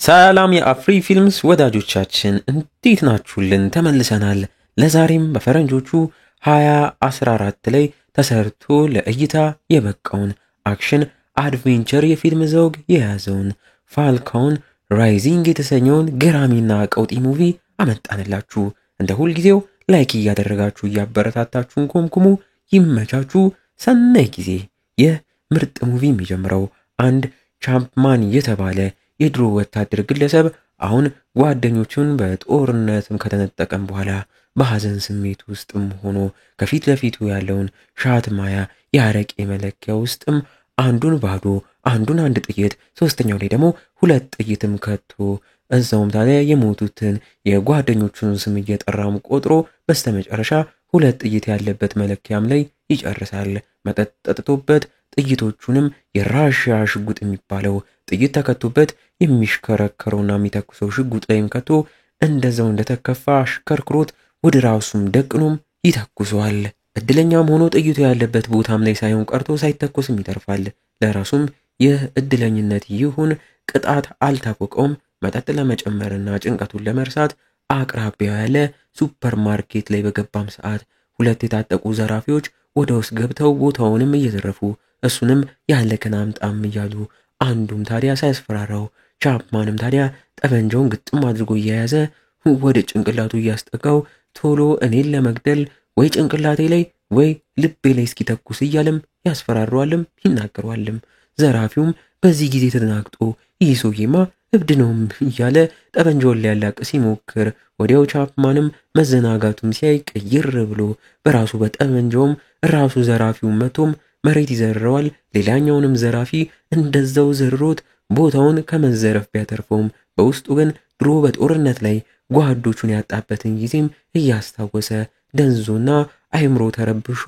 ሰላም የአፍሪ ፊልምስ ወዳጆቻችን እንዴት ናችሁልን? ተመልሰናል። ለዛሬም በፈረንጆቹ 2014 ላይ ተሰርቶ ለእይታ የበቃውን አክሽን አድቬንቸር የፊልም ዘውግ የያዘውን ፋልኮን ራይዚንግ የተሰኘውን ገራሚና ቀውጢ ሙቪ አመጣንላችሁ። እንደ ሁልጊዜው ላይክ እያደረጋችሁ እያበረታታችሁን ኮምኩሙ። ይመቻችሁ። ሰናይ ጊዜ። ይህ ምርጥ ሙቪ የሚጀምረው አንድ ቻፕማን የተባለ የድሮ ወታደር ግለሰብ አሁን ጓደኞቹን በጦርነትም ከተነጠቀም በኋላ በሐዘን ስሜት ውስጥም ሆኖ ከፊት ለፊቱ ያለውን ሻት ማያ ያረቄ መለኪያ ውስጥም አንዱን ባዶ አንዱን አንድ ጥይት ሶስተኛው ላይ ደግሞ ሁለት ጥይትም ከቶ እዛውም ታዲያ የሞቱትን የጓደኞቹን ስም እየጠራም ቆጥሮ በስተመጨረሻ ሁለት ጥይት ያለበት መለኪያም ላይ ይጨርሳል። መጠጥ ጠጥቶበት ጥይቶቹንም የራሽያ ሽጉጥ የሚባለው ጥይት ተከቶበት የሚሽከረከረውና የሚተኩሰው ሽጉጥ ላይም ከቶ እንደዛው እንደተከፋ አሽከርክሮት ወደ ራሱም ደቅኖም ይተኩሰዋል። እድለኛም ሆኖ ጥይቱ ያለበት ቦታም ላይ ሳይሆን ቀርቶ ሳይተኮስም ይተርፋል። ለራሱም ይህ እድለኝነት ይሁን ቅጣት አልታወቀውም። መጠጥ ለመጨመርና ጭንቀቱን ለመርሳት አቅራቢያው ያለ ሱፐርማርኬት ላይ በገባም ሰዓት ሁለት የታጠቁ ዘራፊዎች ወደ ውስጥ ገብተው ቦታውንም እየዘረፉ እሱንም ያለከን አምጣም እያሉ አንዱም ታዲያ ሳያስፈራራው ቻፕማንም ታዲያ ጠበንጃውን ግጥም አድርጎ እየያዘ ወደ ጭንቅላቱ እያስጠጋው ቶሎ እኔን ለመግደል ወይ ጭንቅላቴ ላይ ወይ ልቤ ላይ እስኪተኩስ እያለም ያስፈራራዋልም ይናገረዋልም። ዘራፊውም በዚህ ጊዜ ተደናግጦ ይህ ሰውዬማ እብድ ነው እያለ ጠበንጃውን ሊያላቅስ ሲሞክር ወዲያው ቻፕማንም መዘናጋቱም ሲያይ ቀይር ብሎ በራሱ በጠበንጃውም ራሱ ዘራፊውን መቶም መሬት ይዘርረዋል። ሌላኛውንም ዘራፊ እንደዛው ዘርሮት ቦታውን ከመዘረፍ ቢያተርፈውም በውስጡ ግን ድሮ በጦርነት ላይ ጓዶቹን ያጣበትን ጊዜም እያስታወሰ ደንዞና አይምሮ ተረብሾ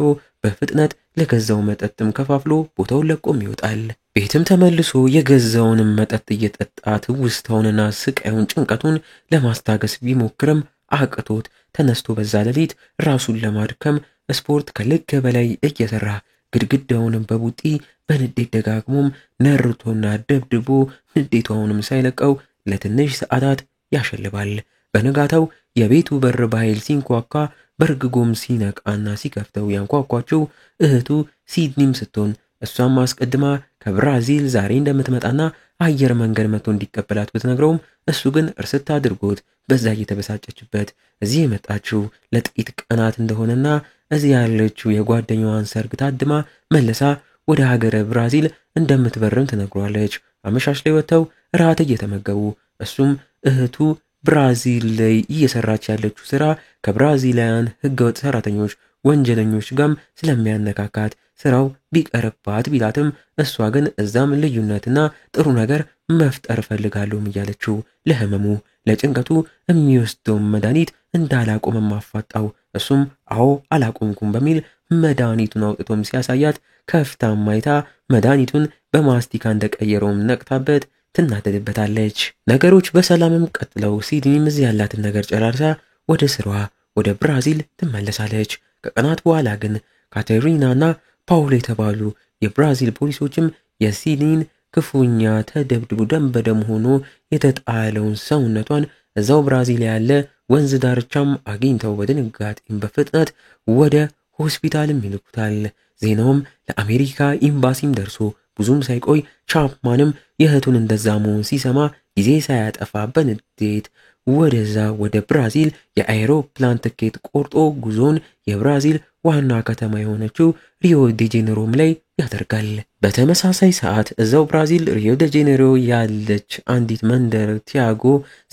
በፍጥነት ለገዛው መጠጥም ከፋፍሎ ቦታውን ለቆም ይወጣል። ቤትም ተመልሶ የገዛውንም መጠጥ እየጠጣ ትውስታውንና ስቃዩን ጭንቀቱን ለማስታገስ ቢሞክርም አቅቶት ተነስቶ በዛ ሌሊት ራሱን ለማድከም ስፖርት ከልክ በላይ እየሰራ ግድግዳውንም በቡጢ በንዴት ደጋግሞም ነርቶና ደብድቦ ንዴቷውንም ሳይለቀው ለትንሽ ሰዓታት ያሸልባል። በነጋታው የቤቱ በር በኃይል ሲንኳኳ በርግጎም ሲነቃና ሲከፍተው ያንኳኳቸው እህቱ ሲድኒም ስትሆን እሷም አስቀድማ ከብራዚል ዛሬ እንደምትመጣና አየር መንገድ መጥቶ እንዲቀበላት ብትነግረውም እሱ ግን እርስት አድርጎት በዛ እየተበሳጨችበት እዚህ የመጣችው ለጥቂት ቀናት እንደሆነና እዚህ ያለችው የጓደኛዋን ሰርግ ታድማ መለሳ ወደ ሀገረ ብራዚል እንደምትበርም ትነግሯለች። አመሻሽ ላይ ወጥተው ራት እየተመገቡ እሱም እህቱ ብራዚል ላይ እየሰራች ያለችው ስራ ከብራዚላውያን ህገወጥ ሰራተኞች ወንጀለኞች ጋም ስለሚያነካካት ስራው ቢቀርባት ቢላትም እሷ ግን እዛም ልዩነትና ጥሩ ነገር መፍጠር ፈልጋለሁ እያለችው ለህመሙ ለጭንቀቱ የሚወስደው መድኃኒት እንዳላቆመም አፋጣው። እሱም አዎ አላቆምኩም በሚል መድኃኒቱን አውጥቶም ሲያሳያት ከፍታም ማይታ መድኃኒቱን በማስቲካ እንደቀየረውም ነቅታበት ትናደድበታለች። ነገሮች በሰላምም ቀጥለው ሲድኒም እዚህ ያላትን ነገር ጨራርሳ ወደ ስራዋ ወደ ብራዚል ትመለሳለች። ከቀናት በኋላ ግን ካቴሪናና ፓውሎ የተባሉ የብራዚል ፖሊሶችም የሲድኒን ክፉኛ ተደብድቦ ደም በደም ሆኖ የተጣለውን ሰውነቷን እዛው ብራዚል ያለ ወንዝ ዳርቻም አግኝተው በድንጋጤም በፍጥነት ወደ ሆስፒታልም ይልኩታል። ዜናውም ለአሜሪካ ኤምባሲም ደርሶ ብዙም ሳይቆይ ቻፕማንም የእህቱን እንደዛ መሆን ሲሰማ ጊዜ ሳያጠፋ በንዴት ወደዛ ወደ ብራዚል የአይሮፕላን ትኬት ቆርጦ ጉዞን የብራዚል ዋና ከተማ የሆነችው ሪዮ ዲ ጄኔሮም ላይ ያደርጋል። በተመሳሳይ ሰዓት እዛው ብራዚል ሪዮ ዲ ጄኔሮ ያለች አንዲት መንደር ቲያጎ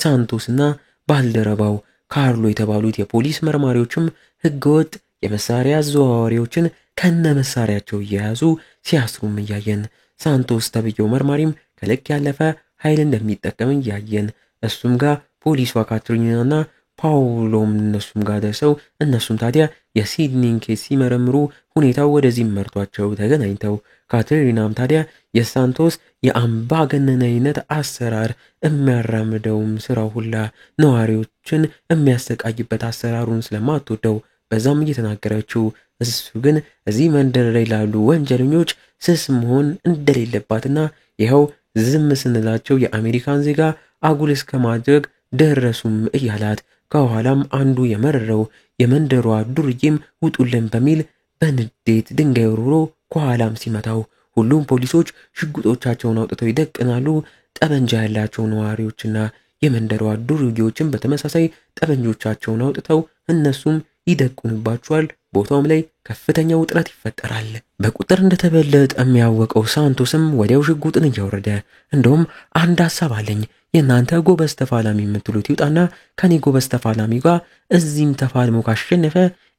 ሳንቶስና ባልደረባው ካርሎ የተባሉት የፖሊስ መርማሪዎችም ህገወጥ የመሳሪያ አዘዋዋሪዎችን ከነ መሳሪያቸው እየያዙ ሲያስሩም እያየን ሳንቶስ ተብየው መርማሪም ከልክ ያለፈ ኃይል እንደሚጠቀም እያየን እሱም ጋር ፖሊሷ ካትሪናና ፓውሎም እነሱም ጋር ደርሰው እነሱም ታዲያ የሲድኒን ኬስ ሲመረምሩ ሁኔታው ወደዚህ መርቷቸው ተገናኝተው ካትሪናም ታዲያ የሳንቶስ የአምባገነናዊነት አሰራር የሚያራምደውም ስራው ሁላ ነዋሪዎችን የሚያሰቃይበት አሰራሩን ስለማትወደው በዛም እየተናገረችው እሱ ግን እዚህ መንደር ላይ ላሉ ወንጀለኞች ስስ መሆን እንደሌለባትና ይኸው ዝም ስንላቸው የአሜሪካን ዜጋ አጉል እስከ ማድረግ ደረሱም እያላት ከኋላም አንዱ የመረረው የመንደሯ ዱርዬም ውጡልን በሚል በንዴት ድንጋይ ወርውሮ ከኋላም ሲመታው ሁሉም ፖሊሶች ሽጉጦቻቸውን አውጥተው ይደቅናሉ። ጠመንጃ ያላቸው ነዋሪዎችና የመንደሯ ዱርዬዎችም በተመሳሳይ ጠመንጆቻቸውን አውጥተው እነሱም ይደቁንባቸዋል። ቦታውም ላይ ከፍተኛ ውጥረት ይፈጠራል። በቁጥር እንደተበለጠ የሚያወቀው ሳንቶስም ወዲያው ሽጉጥን እያወረደ እንደውም አንድ ሐሳብ አለኝ የእናንተ ጎበዝ ተፋላሚ የምትሉት ይውጣና ከኔ ጎበዝ ተፋላሚ ጋር እዚህም ተፋልሞ ካሸነፈ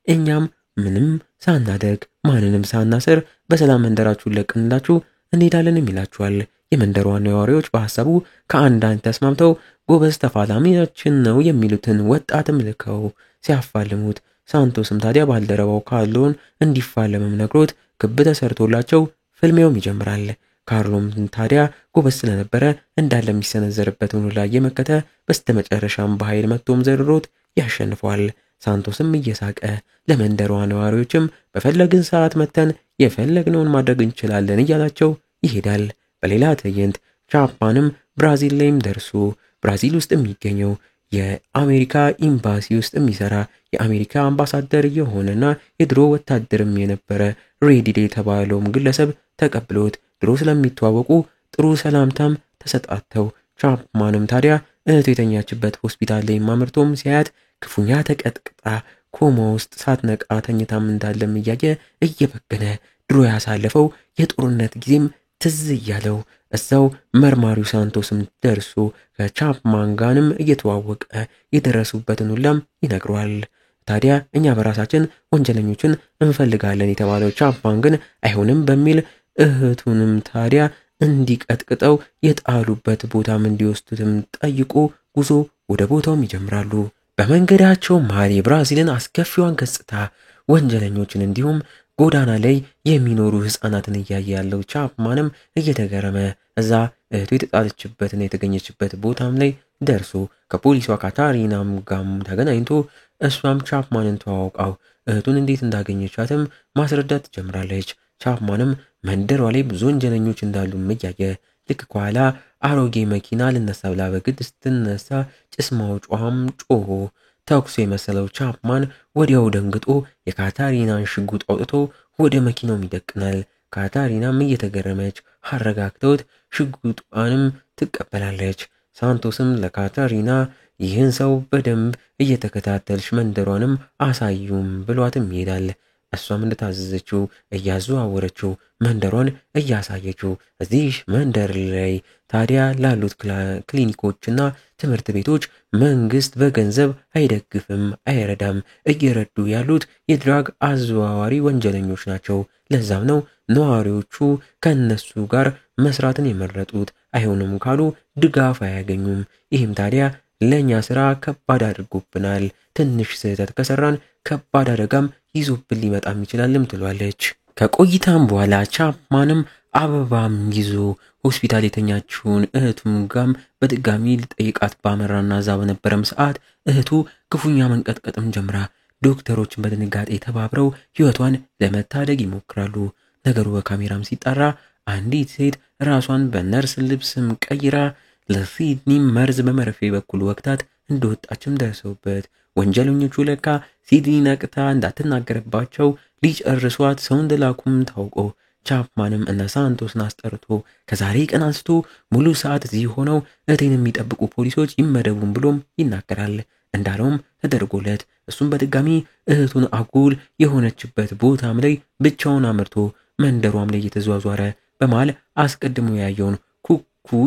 እኛም ምንም ሳናደርግ ማንንም ሳናስር በሰላም መንደራችሁን ለቅንላችሁ እንሄዳለን ይላችኋል። የመንደሯ ነዋሪዎች በሐሳቡ ከአንዳንድ ተስማምተው ጎበዝ ተፋላሚያችን ነው የሚሉትን ወጣትም ልከው ሲያፋልሙት ሳንቶስም ታዲያ ባልደረባው ካርሎን እንዲፋለምም ነግሮት ክብ ተሰርቶላቸው ፍልሚያውም ይጀምራል። ካርሎም ታዲያ ጎበዝ ስለነበረ እንዳለ የሚሰነዘርበትን ሁላ እየመከተ በስተመጨረሻም በኃይል መጥቶም ዘርሮት ያሸንፈዋል። ሳንቶስም እየሳቀ ለመንደሯ ነዋሪዎችም በፈለግን ሰዓት መተን የፈለግነውን ማድረግ እንችላለን እያላቸው ይሄዳል። በሌላ ትዕይንት ቻፕማንም ብራዚል ላይም ደርሶ ብራዚል ውስጥ የሚገኘው የአሜሪካ ኤምባሲ ውስጥ የሚሰራ የአሜሪካ አምባሳደር የሆነና የድሮ ወታደርም የነበረ ሬዲድ የተባለውም ግለሰብ ተቀብሎት ድሮ ስለሚተዋወቁ ጥሩ ሰላምታም ተሰጣተው ቻፕማንም ታዲያ እህቱ የተኛችበት ሆስፒታል ላይ ማምርቶም ሲያያት ክፉኛ ተቀጥቅጣ ኮማ ውስጥ ሳትነቃ ተኝታም እንዳለም እያየ እየበገነ ድሮ ያሳለፈው የጦርነት ጊዜም ትዝ እያለው እዛው መርማሪው ሳንቶስም ደርሶ ከቻፕማን ጋርም እየተዋወቀ የደረሱበትን ሁላም ይነግረዋል። ታዲያ እኛ በራሳችን ወንጀለኞችን እንፈልጋለን የተባለው ቻፕማን ግን አይሆንም በሚል እህቱንም ታዲያ እንዲቀጥቅጠው የጣሉበት ቦታም እንዲወስዱትም ጠይቆ ጉዞ ወደ ቦታውም ይጀምራሉ። በመንገዳቸው መሃል የብራዚልን አስከፊዋን ገጽታ ወንጀለኞችን እንዲሁም ጎዳና ላይ የሚኖሩ ህፃናትን እያየ ያለው ቻፕማንም እየተገረመ እዛ እህቱ የተጣለችበትና የተገኘችበት ቦታም ላይ ደርሶ ከፖሊሷ ካታሪናም ጋም ተገናኝቶ እሷም ቻፕማንን ተዋውቃው እህቱን እንዴት እንዳገኘቻትም ማስረዳት ትጀምራለች። ቻፕማንም መንደሯ ላይ ብዙ ወንጀለኞች እንዳሉም እያየ ልክ ከኋላ አሮጌ መኪና ልነሳ ብላ በግድ ስትነሳ ጭስ ማውጫዋም ጮሆ ተኩስ የመሰለው ቻፕማን ወዲያው ደንግጦ የካታሪናን ሽጉጥ አውጥቶ ወደ መኪናው ይደቅናል። ካታሪናም እየተገረመች አረጋግተውት ሽጉጧንም ትቀበላለች። ሳንቶስም ለካታሪና ይህን ሰው በደንብ እየተከታተልሽ መንደሯንም አሳዩም ብሏትም ይሄዳል። እሷም እንደታዘዘችው እያዘዋወረችው መንደሯን እያሳየችው እዚህ መንደር ላይ ታዲያ ላሉት ክሊኒኮችና ትምህርት ቤቶች መንግስት በገንዘብ አይደግፍም፣ አይረዳም። እየረዱ ያሉት የድራግ አዘዋዋሪ ወንጀለኞች ናቸው። ለዛም ነው ነዋሪዎቹ ከነሱ ጋር መስራትን የመረጡት። አይሆንም ካሉ ድጋፍ አያገኙም። ይህም ታዲያ ለኛ ስራ ከባድ አድርጎብናል። ትንሽ ስህተት ከሰራን ከባድ አደጋም ይዞብን ሊመጣም ይችላልም ትሏለች። ከቆይታም በኋላ ቻፕማንም አበባም ይዞ ሆስፒታል የተኛችውን እህቱም ጋም በድጋሚ ሊጠይቃት ባመራና እዛ በነበረም ሰዓት እህቱ ክፉኛ መንቀጥቀጥም ጀምራ ዶክተሮችን በድንጋጤ ተባብረው ህይወቷን ለመታደግ ይሞክራሉ። ነገሩ በካሜራም ሲጣራ አንዲት ሴት ራሷን በነርስ ልብስም ቀይራ ለሲድኒ መርዝ በመርፌ በኩል ወቅታት እንደወጣችም ደርሰውበት ወንጀለኞቹ ለካ ሲድኒ ነቅታ እንዳትናገርባቸው ሊጨርሷት ሰው እንደላኩም ታውቆ ቻፕማንም እነ ሳንቶስን አስጠርቶ ከዛሬ ቀን አንስቶ ሙሉ ሰዓት እዚህ ሆነው እህቴን የሚጠብቁ ፖሊሶች ይመደቡን ብሎም ይናገራል። እንዳለውም ተደርጎለት እሱም በድጋሚ እህቱን አጉል የሆነችበት ቦታም ላይ ብቻውን አምርቶ መንደሯም ላይ እየተዟዟረ በማል አስቀድሞ ያየውን ኩኩ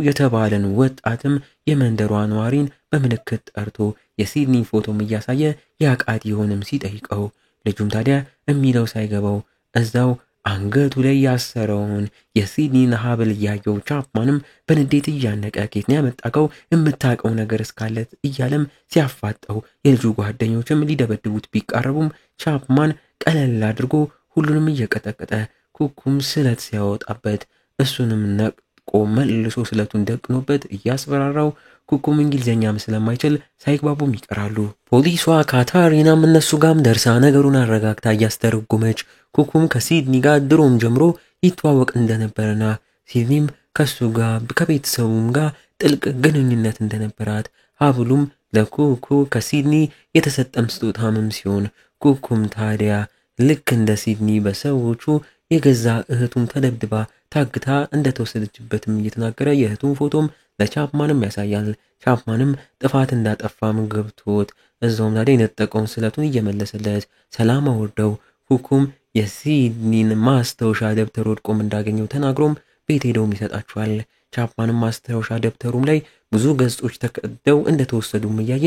የተባለን ወጣትም የመንደሯ ነዋሪን በምልክት ጠርቶ የሲድኒ ፎቶም እያሳየ ያቃት ይሆንም ሲጠይቀው ልጁም ታዲያ የሚለው ሳይገባው እዛው አንገቱ ላይ ያሰረውን የሲድኒን ሀብል እያየው ቻፕማንም በንዴት እያነቀ ኬትን ያመጣቀው የምታውቀው ነገር እስካለት እያለም ሲያፋጠው የልጁ ጓደኞችም ሊደበድቡት ቢቃረቡም ቻፕማን ቀለል አድርጎ ሁሉንም እየቀጠቀጠ ኩኩም ስለት ሲያወጣበት እሱንም ነቅቆ መልሶ ስለቱን ደቅኖበት እያስፈራራው ኩኩም እንግሊዘኛም ስለማይችል ሳይግባቡም ይቀራሉ። ፖሊሷ ካታሪናም እነሱ ጋም ደርሳ ነገሩን አረጋግታ እያስተረጎመች ኩኩም ከሲድኒ ጋር ድሮም ጀምሮ ይተዋወቅ እንደነበረና ሲድኒም ከሱ ጋር ከቤተሰቡም ጋር ጥልቅ ግንኙነት እንደነበራት ሀብሉም ለኩኩ ከሲድኒ የተሰጠም ስጦታም ሲሆን ኩኩም ታዲያ ልክ እንደ ሲድኒ በሰዎቹ የገዛ እህቱም ተደብድባ ታግታ እንደተወሰደችበትም እየተናገረ የእህቱን ፎቶም ለቻፕማንም ያሳያል። ቻፕማንም ጥፋት እንዳጠፋም ገብቶት እዛውም ታዲያ የነጠቀውን ስለቱን እየመለሰለት ሰላም አወርደው ኩኩም የሲድኒን ማስታወሻ ደብተር ወድቆም እንዳገኘው ተናግሮም ቤት ሄደውም ይሰጣቸዋል። ቻፕማንም ማስታወሻ ደብተሩም ላይ ብዙ ገጾች ተቀደው እንደተወሰዱም እያየ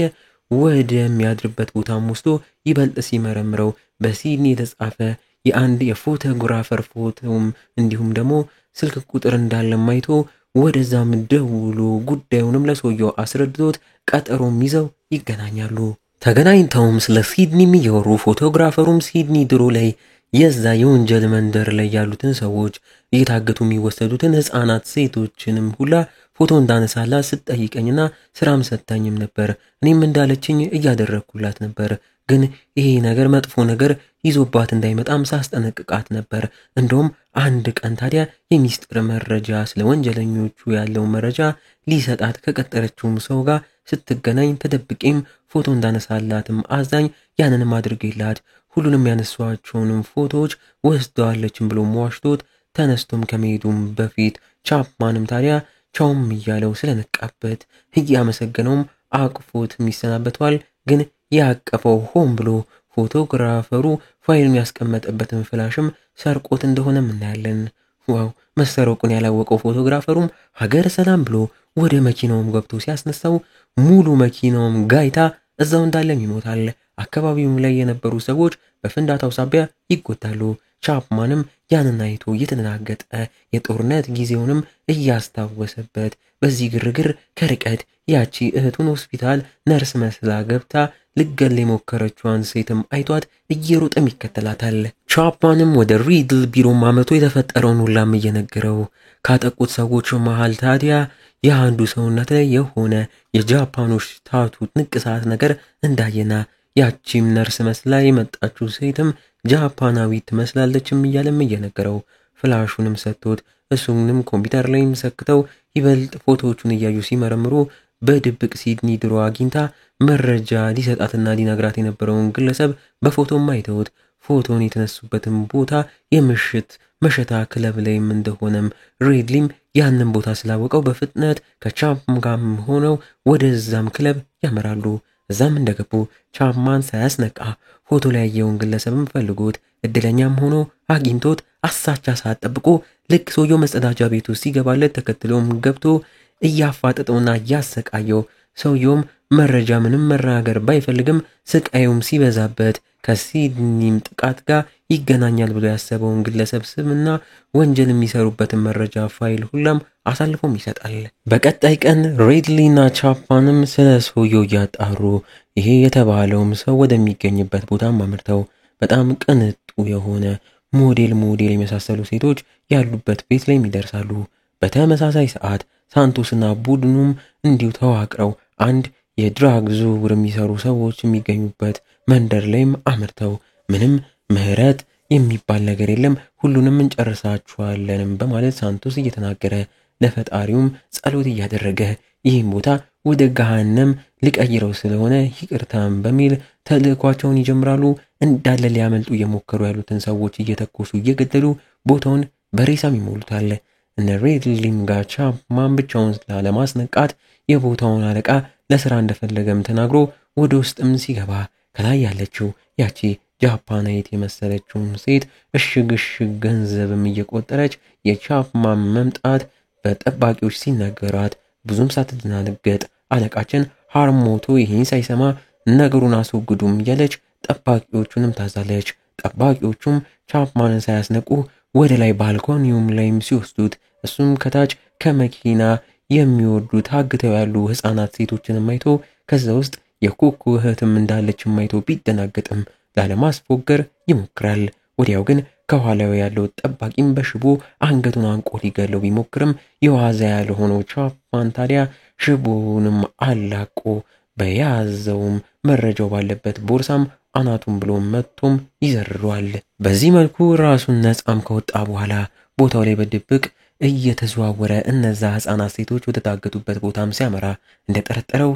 ወደሚያድርበት ቦታም ወስዶ ይበልጥ ሲመረምረው በሲድኒ የተጻፈ የአንድ የፎቶግራፈር ፎቶም እንዲሁም ደግሞ ስልክ ቁጥር እንዳለም አይቶ ወደዛም ደውሎ ጉዳዩንም ለሰውየው አስረድቶት ቀጠሮም ይዘው ይገናኛሉ። ተገናኝተውም ስለ ሲድኒም እያወሩ ፎቶግራፈሩም ሲድኒ ድሮ ላይ የዛ የወንጀል መንደር ላይ ያሉትን ሰዎች እየታገቱ የሚወሰዱትን ህፃናት ሴቶችንም ሁላ ፎቶ እንዳነሳላት ስትጠይቀኝና ስራም ሰጥታኝም ነበር። እኔም እንዳለችኝ እያደረግኩላት ነበር። ግን ይሄ ነገር መጥፎ ነገር ይዞባት እንዳይመጣም ሳስጠነቅቃት ነበር። እንደውም አንድ ቀን ታዲያ የሚስጥር መረጃ ስለ ወንጀለኞቹ ያለው መረጃ ሊሰጣት ከቀጠረችውም ሰው ጋር ስትገናኝ ተደብቄም ፎቶ እንዳነሳላትም አዛኝ ያንንም አድርጌላት ሁሉንም ያነሷቸውንም ፎቶዎች ወስደዋለችም ብሎ ዋሽቶት ተነስቶም ከመሄዱም በፊት ቻፕማንም ታዲያ ቻውም እያለው ስለነቃበት እያመሰገነውም አቅፎት ይሰናበተዋል። ግን ያቀፈው ሆን ብሎ ፎቶግራፈሩ ፋይሉን ያስቀመጠበትን ፍላሽም ሰርቆት እንደሆነም እናያለን። ዋው! መሰረቁን ያላወቀው ፎቶግራፈሩም ሀገር ሰላም ብሎ ወደ መኪናውም ገብቶ ሲያስነሳው ሙሉ መኪናውም ጋይታ እዛው እንዳለም ይሞታል። አካባቢውም ላይ የነበሩ ሰዎች በፍንዳታው ሳቢያ ይጎዳሉ። ቻፕማንም ያንን አይቶ እየተደናገጠ የጦርነት ጊዜውንም እያስታወሰበት በዚህ ግርግር ከርቀት ያቺ እህቱን ሆስፒታል ነርስ መስላ ገብታ ልገል የሞከረችዋን ሴትም አይቷት እየሮጠም ይከተላታል። ቻፕማንም ወደ ሪድል ቢሮ ማመቶ የተፈጠረውን ሁላም እየነገረው ካጠቁት ሰዎች መሃል ታዲያ የአንዱ ሰውነት ላይ የሆነ የጃፓኖች ታቱ ንቅሳት ነገር እንዳየና ያቺም ነርስ መስላ የመጣችው ሴትም ጃፓናዊት ትመስላለችም እያለም እየነገረው ፍላሹንም ሰጥቶት እሱንም ኮምፒውተር ላይ ሰክተው ይበልጥ ፎቶዎቹን እያዩ ሲመረምሩ በድብቅ ሲድኒ ድሮ አግኝታ መረጃ ሊሰጣትና ሊነግራት የነበረውን ግለሰብ በፎቶም አይተውት ፎቶን የተነሱበትን ቦታ የምሽት መሸታ ክለብ ላይም እንደሆነም ሬድሊም ያንን ቦታ ስላወቀው በፍጥነት ከቻፕም ጋር ሆነው ወደዛም ክለብ ያመራሉ። እዛም እንደገቡ ቻፕማን ሳያስነቃ ፎቶ ላይ ያየውን ግለሰብም ፈልጎት እድለኛም ሆኖ አግኝቶት አሳቻ ሰዓት ጠብቆ ልክ ሰውየው መጸዳጃ ቤቱ ሲገባለት ተከትሎም ገብቶ እያፋጠጠውና እያሰቃየው ሰውየውም መረጃ ምንም መናገር ባይፈልግም ስቃዩም ሲበዛበት ከሲድኒም ጥቃት ጋር ይገናኛል ብሎ ያሰበውን ግለሰብ ስምና ወንጀል የሚሰሩበትን መረጃ ፋይል ሁላም አሳልፎም ይሰጣል። በቀጣይ ቀን ሬድሊና ቻፕማንም ስለ ሰውየው እያጣሩ ይሄ የተባለውም ሰው ወደሚገኝበት ቦታም አምርተው በጣም ቅንጡ የሆነ ሞዴል የመሳሰሉ ሴቶች ያሉበት ቤት ላይ ይደርሳሉ። በተመሳሳይ ሰዓት ሳንቶስና ቡድኑም እንዲሁ ተዋቅረው አንድ የድራግ ዝውውር የሚሰሩ ሰዎች የሚገኙበት መንደር ላይም አምርተው ምንም ምህረት የሚባል ነገር የለም ሁሉንም እንጨርሳችኋለንም በማለት ሳንቶስ እየተናገረ ለፈጣሪውም ጸሎት እያደረገ ይህን ቦታ ወደ ገሃነም ሊቀይረው ስለሆነ ይቅርታም በሚል ተልእኳቸውን ይጀምራሉ። እንዳለ ሊያመልጡ እየሞከሩ ያሉትን ሰዎች እየተኮሱ እየገደሉ ቦታውን በሬሳም ይሞሉታል። እነ ሬድሊም ጋር ቻፕማን ብቻውን ላለማስነቃት የቦታውን አለቃ ለስራ እንደፈለገም ተናግሮ ወደ ውስጥም ሲገባ ከላይ ያለችው ያቺ ጃፓናዊት የመሰለችውን ሴት እሽግ ገንዘብም እየቆጠረች የቻፕማን መምጣት በጠባቂዎች ሲነገራት ብዙም ሳትደናገጥ አለቃችን ሃርሞቶ ይህን ሳይሰማ ነገሩን አስወግዱም እያለች ጠባቂዎቹንም ታዛለች። ጠባቂዎቹም ቻፕማንን ሳያስነቁ ወደ ላይ ባልኮኒውም ላይም ሲወስዱት እሱም ከታች ከመኪና የሚወርዱት ታግተው ያሉ ህፃናት ሴቶችንም አይቶ ከዛ ውስጥ የኩኩ እህትም እንዳለችም አይቶ ቢደናገጥም ላለማስፎገር ይሞክራል። ወዲያው ግን ከኋላው ያለው ጠባቂም በሽቦ አንገቱን አንቆ ሊገለው ቢሞክርም የዋዛ ያልሆነው ቻፕማን ታዲያ ሽቦውንም አላቆ በያዘውም መረጃው ባለበት ቦርሳም አናቱን ብሎ መጥቶም ይዘርሯል። በዚህ መልኩ ራሱን ነፃም ከወጣ በኋላ ቦታው ላይ በድብቅ እየተዘዋወረ እነዛ ህፃናት ሴቶች ወደ ታገቱበት ቦታም ሲያመራ እንደጠረጠረው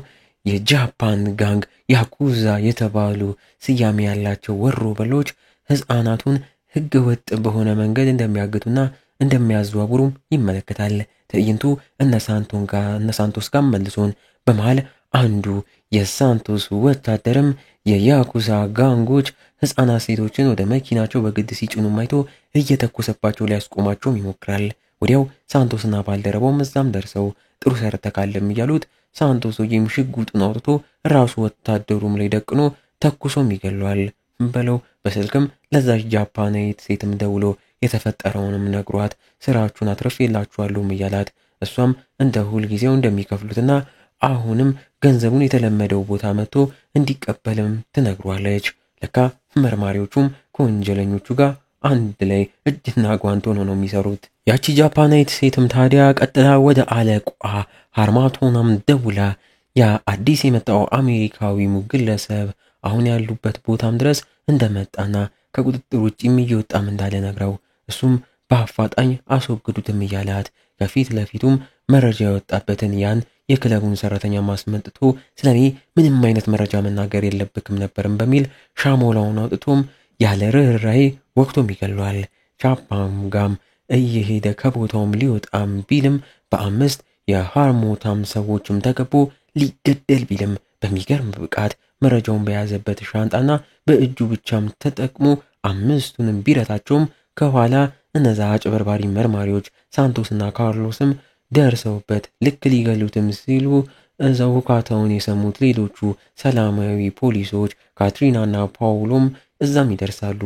የጃፓን ጋንግ ያኩዛ የተባሉ ስያሜ ያላቸው ወሮ በሎች ህፃናቱን ህገ ወጥ በሆነ መንገድ እንደሚያግቱና እንደሚያዘዋውሩም ይመለከታል። ትዕይንቱ እነ ሳንቶስ ጋር መልሶን በመሃል አንዱ የሳንቶስ ወታደርም የያኩዛ ጋንጎች ህፃናት ሴቶችን ወደ መኪናቸው በግድ ሲጭኑ አይቶ እየተኮሰባቸው ሊያስቆማቸውም ይሞክራል። ወዲያው ሳንቶስና ባልደረባውም እዛም ደርሰው ጥሩ ሰርተካለም እያሉት ሳንቶስ ወይም ሽጉጡን አውጥቶ ራሱ ወታደሩም ላይ ደቅኖ ተኩሶም ይገለዋል። በለው በስልክም ለዛች ጃፓናዊት ሴትም ደውሎ የተፈጠረውንም ነግሯት ስራችሁን አትርፌላችኋለሁም እያላት እሷም እንደ ሁል ጊዜው እንደሚከፍሉትና አሁንም ገንዘቡን የተለመደው ቦታ መጥቶ እንዲቀበልም ትነግሯለች። ለካ መርማሪዎቹም ከወንጀለኞቹ ጋር አንድ ላይ እጅና ጓንት ሆነው ነው የሚሰሩት። ያቺ ጃፓናዊት ሴትም ታዲያ ቀጥላ ወደ አለቋ ሃርማቶናም ደውላ ያ አዲስ የመጣው አሜሪካዊው ግለሰብ አሁን ያሉበት ቦታም ድረስ እንደመጣና ከቁጥጥር ውጭም እየወጣም እንዳለ ነግረው እሱም በአፋጣኝ አስወግዱትም እያላት ከፊት ለፊቱም መረጃ የወጣበትን ያን የክለቡን ሰራተኛ ማስመጥቶ ስለኔ ምንም አይነት መረጃ መናገር የለብክም ነበርም በሚል ሻሞላውን አውጥቶም ያለ ርህራሄ ወቅቶም ይገለዋል። ጃፓን ጋም እየሄደ ከቦታውም ሊወጣም ቢልም በ5 የሃርሞታም ሰዎችም ተከቦ ሊገደል ቢልም በሚገርም ብቃት መረጃውን በያዘበት ሻንጣና በእጁ ብቻም ተጠቅሞ 5ቱንም ቢረታቸውም ከኋላ እነዛ አጭበርባሪ መርማሪዎች ሳንቶስና ካርሎስም ደርሰውበት ልክ ሊገሉትም ሲሉ እዛው ሁካታውን የሰሙት ሌሎቹ ሰላማዊ ፖሊሶች ካትሪናና ፓውሎም እዛም ይደርሳሉ።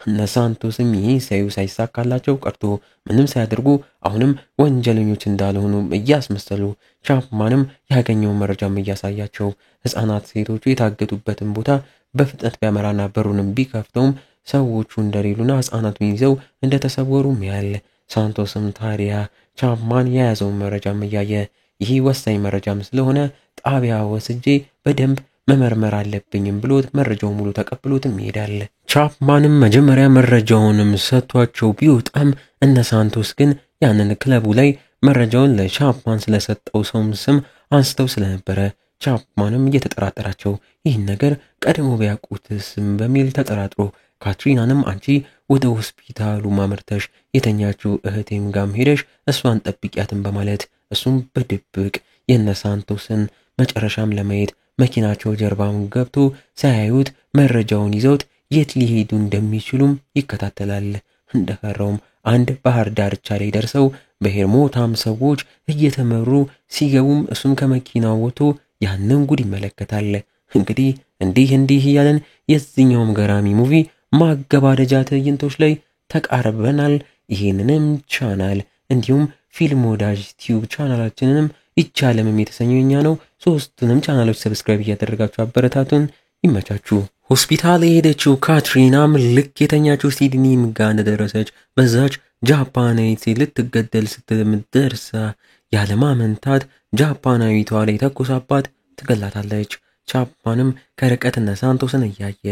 እነ ሳንቶስም ይህን ሳይሳካላቸው ቀርቶ ምንም ሳያደርጉ አሁንም ወንጀለኞች እንዳልሆኑ እያስመሰሉ ቻፕማንም ያገኘውን መረጃም እያሳያቸው ህፃናት ሴቶቹ የታገቱበትን ቦታ በፍጥነት ቢያመራና በሩንም ቢከፍተውም ሰዎቹ እንደሌሉና ህፃናቱን ይዘው እንደተሰወሩም ያለ ሳንቶስም ታዲያ ቻፕማን የያዘውን መረጃም እያየ ይህ ወሳኝ መረጃም ስለሆነ ጣቢያ ወስጄ በደንብ መመርመር አለብኝም ብሎት መረጃው ሙሉ ተቀብሎትም ይሄዳል። ቻፕማንም መጀመሪያ መረጃውንም ሰጥቷቸው ቢወጣም እነ ሳንቶስ ግን ያንን ክለቡ ላይ መረጃውን ለቻፕማን ስለሰጠው ሰውም ስም አንስተው ስለነበረ ቻፕማንም እየተጠራጠራቸው ይህን ነገር ቀድሞ ቢያውቁትስም በሚል ተጠራጥሮ ካትሪናንም አንቺ ወደ ሆስፒታሉ ማምርተሽ የተኛችው እህቴም ጋም ሄደሽ እሷን ጠብቂያትን በማለት እሱም በድብቅ የነ ሳንቶስን መጨረሻም ለማየት መኪናቸው ጀርባውን ገብቶ ሳያዩት መረጃውን ይዘውት የት ሊሄዱ እንደሚችሉም ይከታተላል። እንደፈራውም አንድ ባህር ዳርቻ ላይ ደርሰው በሄርሞታም ሰዎች እየተመሩ ሲገቡም እሱም ከመኪናው ወጥቶ ያንን ጉድ ይመለከታል። እንግዲህ እንዲህ እያለን የዚህኛውም ገራሚ ሙቪ ማገባደጃ ትዕይንቶች ላይ ተቃርበናል። ይሄንንም ቻናል እንዲሁም ፊልም ወዳጅ ቲዩብ ቻናላችንንም ይቻለምም የተሰኘው የኛ ነው። ሶስቱንም ቻናሎች ሰብስክራይብ እያደረጋችሁ አበረታቱን። ይመቻችሁ። ሆስፒታል የሄደችው ካትሪናም ልክ የተኛችው ሲድኒም ጋር እንደደረሰች በዛች ጃፓናዊት ልትገደል ስትደርስ ያለማመንታት ጃፓናዊቷ ላይ ተኩሳባት ትገላታለች። ቻፕማንም ከርቀት እነ ሳንቶስን እያየ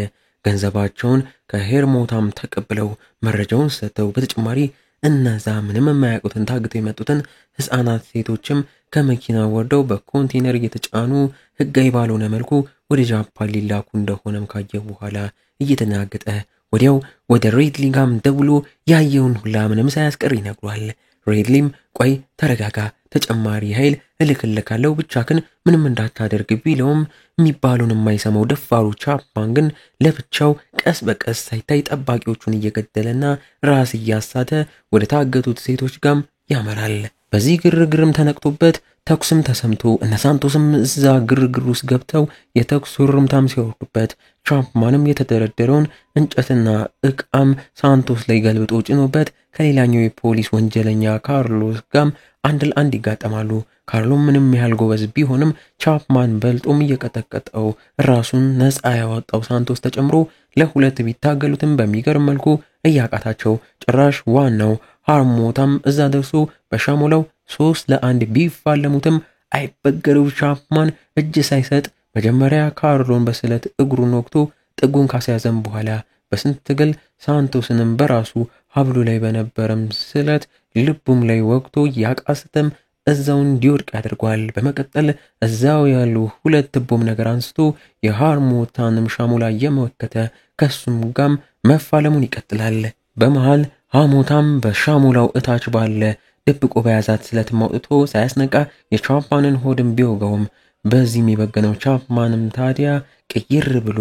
ገንዘባቸውን ከሄርሞታም ተቀብለው መረጃውን ሰጥተው በተጨማሪ እነዛ ምንም የማያውቁትን ታግተው የመጡትን ህፃናት ሴቶችም ከመኪና ወርደው በኮንቴነር እየተጫኑ ህጋዊ ባልሆነ መልኩ ወደ ጃፓን ሊላኩ እንደሆነም ካየ በኋላ እየተናገጠ ወዲያው ወደ ሬድሊ ጋም ደውሎ ያየውን ሁላ ምንም ሳያስቀር ይነግሯል። ሬድሊም ቆይ ተረጋጋ፣ ተጨማሪ ኃይል እልክልካለሁ ብቻክን ምንም እንዳታደርግ ቢለውም የሚባሉን የማይሰማው ደፋሩ ቻፕማን ግን ለብቻው ቀስ በቀስ ሳይታይ ጠባቂዎቹን እየገደለና ራስ እያሳተ ወደ ታገቱት ሴቶች ጋም ያመራል። በዚህ ግርግርም ተነቅቶበት ተኩስም ተሰምቶ እነ ሳንቶስም እዛ ግርግር ውስጥ ገብተው የተኩስ ርምታም ሲወርዱበት ቻፕማንም የተደረደረውን እንጨትና እቃም ሳንቶስ ላይ ገልብጦ ጭኖበት ከሌላኛው የፖሊስ ወንጀለኛ ካርሎስ ጋም አንድ ለአንድ ይጋጠማሉ። ካርሎም ምንም ያህል ጎበዝ ቢሆንም ቻፕማን በልጦም እየቀጠቀጠው ራሱን ነፃ ያወጣው ሳንቶስ ተጨምሮ ለሁለት ቢታገሉትም በሚገርም መልኩ እያቃታቸው ጭራሽ ዋናው ሃርሞታም እዛ ደርሶ በሻሞላው 3-1 ቢፋለሙትም አይበገሬው ቻፕማን እጅ ሳይሰጥ መጀመሪያ ካርሎን በስለት እግሩን ወቅቶ ጥጉን ካስያዘም በኋላ በስንት ትግል ሳንቶስንም በራሱ ሀብሉ ላይ በነበረም ስለት ልቡም ላይ ወቅቶ ያቃስተም እዛው እንዲወድቅ ያደርጓል። በመቀጠል እዛው ያሉ ሁለት ቦም ነገር አንስቶ የሃሞታንም ሻሞላ የመወከተ ከሱም ጋም መፋለሙን ይቀጥላል። በመሃል ሃሞታም በሻሞላው እታች ባለ ደብቆ በያዛት ስለት ማውጥቶ ሳያስነቃ የቻፕማንን ሆድም ቢወጋውም በዚህም የበገነው ቻፕማንም ታዲያ ቅይር ብሎ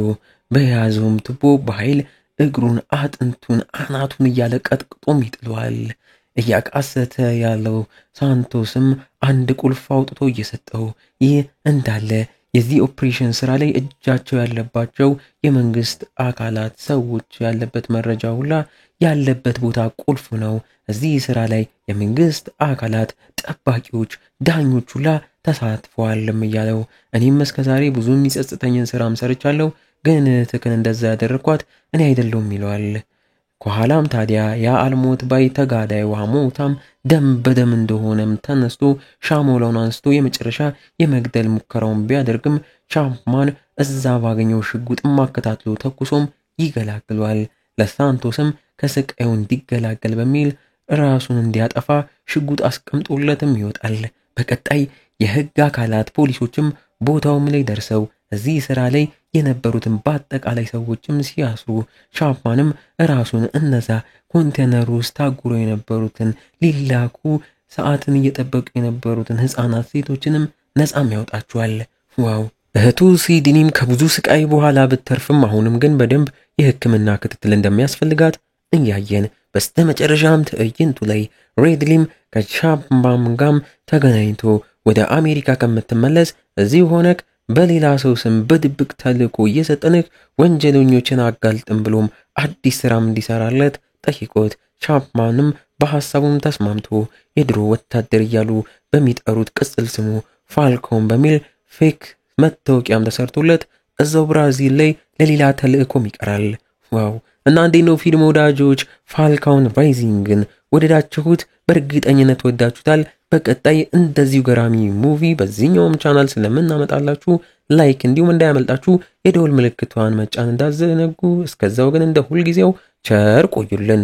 በያዘውም ቱቦ በኃይል እግሩን አጥንቱን አናቱን እያለ ቀጥቅጦም ይጥለዋል። እያቃሰተ ያለው ሳንቶስም አንድ ቁልፍ አውጥቶ እየሰጠው ይህ እንዳለ የዚህ ኦፕሬሽን ስራ ላይ እጃቸው ያለባቸው የመንግስት አካላት ሰዎች ያለበት መረጃ ሁላ ያለበት ቦታ ቁልፍ ነው። እዚህ ስራ ላይ የመንግስት አካላት ጠባቂዎች፣ ዳኞች ሁላ ተሳትፈዋልም እያለው እኔም እስከዛሬ ብዙ የሚጸጽተኝን ስራም ሰርቻለሁ፣ ግን ትክክል እንደዛ ያደረኳት እኔ አይደለሁም ይለዋል። ከኋላም ታዲያ ያ አልሞት ባይ ተጋዳይ ሃሞታም ደም በደም እንደሆነም ተነስቶ ሻሞላውን አንስቶ የመጨረሻ የመግደል ሙከራውን ቢያደርግም ቻፕማን እዛ ባገኘው ሽጉጥ ማከታትሎ ተኩሶም ይገላግሏል። ለሳንቶስም ከስቃዩ እንዲገላገል በሚል ራሱን እንዲያጠፋ ሽጉጥ አስቀምጦለትም ይወጣል። በቀጣይ የህግ አካላት ፖሊሶችም ቦታውም ላይ ደርሰው እዚህ ስራ ላይ የነበሩትን በአጠቃላይ ሰዎችም ሲያስሩ ቻፕማንም ራሱን እነዛ ኮንቴነር ውስጥ ታጉሮ የነበሩትን ሊላኩ ሰዓትን እየጠበቁ የነበሩትን ህፃናት ሴቶችንም ነፃም ያወጣቸዋል። ዋው! እህቱ ሲድኒም ከብዙ ስቃይ በኋላ ብትተርፍም አሁንም ግን በደንብ የህክምና ክትትል እንደሚያስፈልጋት እያየን በስተመጨረሻም ትዕይንቱ ላይ ሬድሊም ከቻፕማን ጋም ተገናኝቶ ወደ አሜሪካ ከምትመለስ እዚህ ሆነክ በሌላ ሰው ስም በድብቅ ተልእኮ እየሰጠንክ ወንጀለኞችን አጋልጥም ብሎም አዲስ ስራም እንዲሰራለት ጠይቆት ቻፕማንም በሐሳቡም ተስማምቶ የድሮ ወታደር እያሉ በሚጠሩት ቅጽል ስሙ ፋልኮን በሚል ፌክ መታወቂያም ተሰርቶለት እዛው ብራዚል ላይ ለሌላ ተልእኮም ይቀራል። ዋው! እና እንዴት ነው ፊልም ወዳጆች ፋልኮን ራይዚንግን ወደዳችሁት? በእርግጠኝነት ወዳችሁታል። በቀጣይ እንደዚሁ ገራሚ ሙቪ በዚህኛውም ቻናል ስለምናመጣላችሁ ላይክ እንዲሁም እንዳያመልጣችሁ የደወል ምልክቷን መጫን እንዳትዘነጉ። እስከዛው ግን እንደ ሁልጊዜው ቸር ቆዩልን።